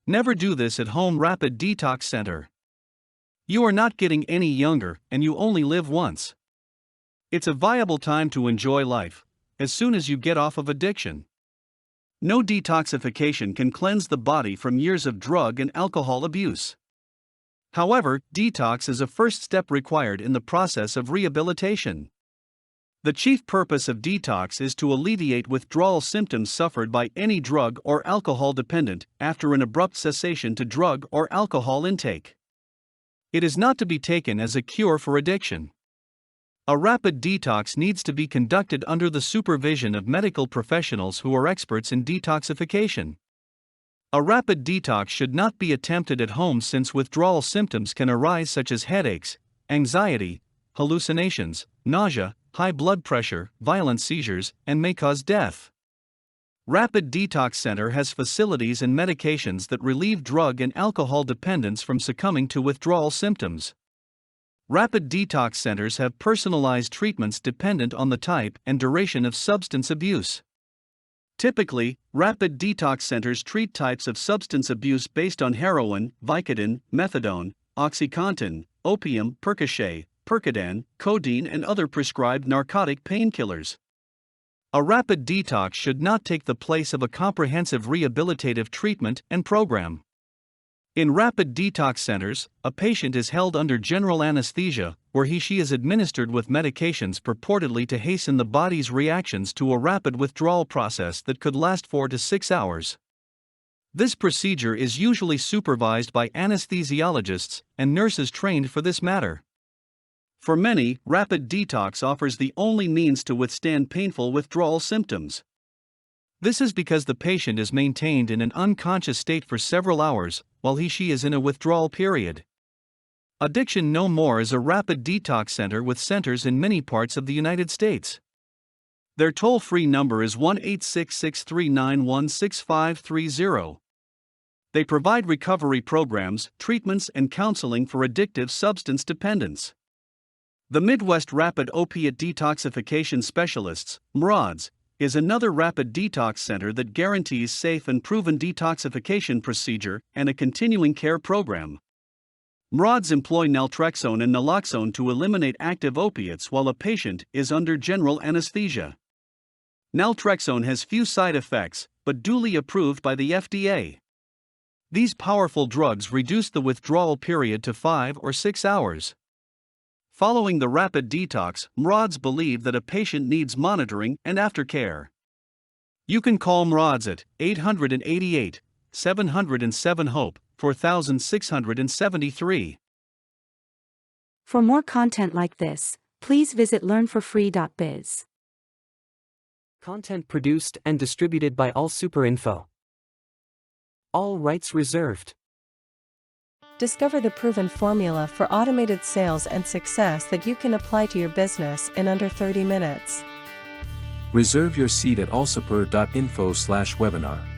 Never do this at home. Rapid Detox Center. You are not getting any younger, and you only live once. It's a viable time to enjoy life, as soon as you get off of addiction. No detoxification can cleanse the body from years of drug and alcohol abuse. However, detox is a first step required in the process of rehabilitation. The chief purpose of detox is to alleviate withdrawal symptoms suffered by any drug or alcohol dependent after an abrupt cessation to drug or alcohol intake. It is not to be taken as a cure for addiction. A rapid detox needs to be conducted under the supervision of medical professionals who are experts in detoxification. A rapid detox should not be attempted at home since withdrawal symptoms can arise such as headaches, anxiety, hallucinations, nausea, high blood pressure, violent seizures, and may cause death. Rapid Detox Center has facilities and medications that relieve drug and alcohol dependence from succumbing to withdrawal symptoms. Rapid Detox Centers have personalized treatments dependent on the type and duration of substance abuse. Typically, Rapid Detox Centers treat types of substance abuse based on heroin, Vicodin, methadone, OxyContin, opium, Percocet, Percodan, codeine, and other prescribed narcotic painkillers. A rapid detox should not take the place of a comprehensive rehabilitative treatment and program. In rapid detox centers, a patient is held under general anesthesia, where he/she is administered with medications purportedly to hasten the body's reactions to a rapid withdrawal process that could last 4 to 6 hours. This procedure is usually supervised by anesthesiologists and nurses trained for this matter. For many, rapid detox offers the only means to withstand painful withdrawal symptoms. This is because the patient is maintained in an unconscious state for several hours, while he/she is in a withdrawal period. Addiction No More is a rapid detox center with centers in many parts of the United States. Their toll-free number is 1-866-391-6530. They provide recovery programs, treatments, and counseling for addictive substance dependence. The Midwest Rapid Opiate Detoxification Specialists, MRODS, is another rapid detox center that guarantees safe and proven detoxification procedure and a continuing care program. MRODS employ naltrexone and naloxone to eliminate active opiates while a patient is under general anesthesia. Naltrexone has few side effects, but duly approved by the FDA. These powerful drugs reduce the withdrawal period to 5 or 6 hours. Following the rapid detox, MRODS believe that a patient needs monitoring and aftercare. You can call MRODS at 888-707-HOPE, 4673. For more content like this, please visit learnforfree.biz. Content produced and distributed by AllSuperInfo. All rights reserved. Discover the proven formula for automated sales and success that you can apply to your business in under 30 minutes. Reserve your seat at allsuper.info/webinar.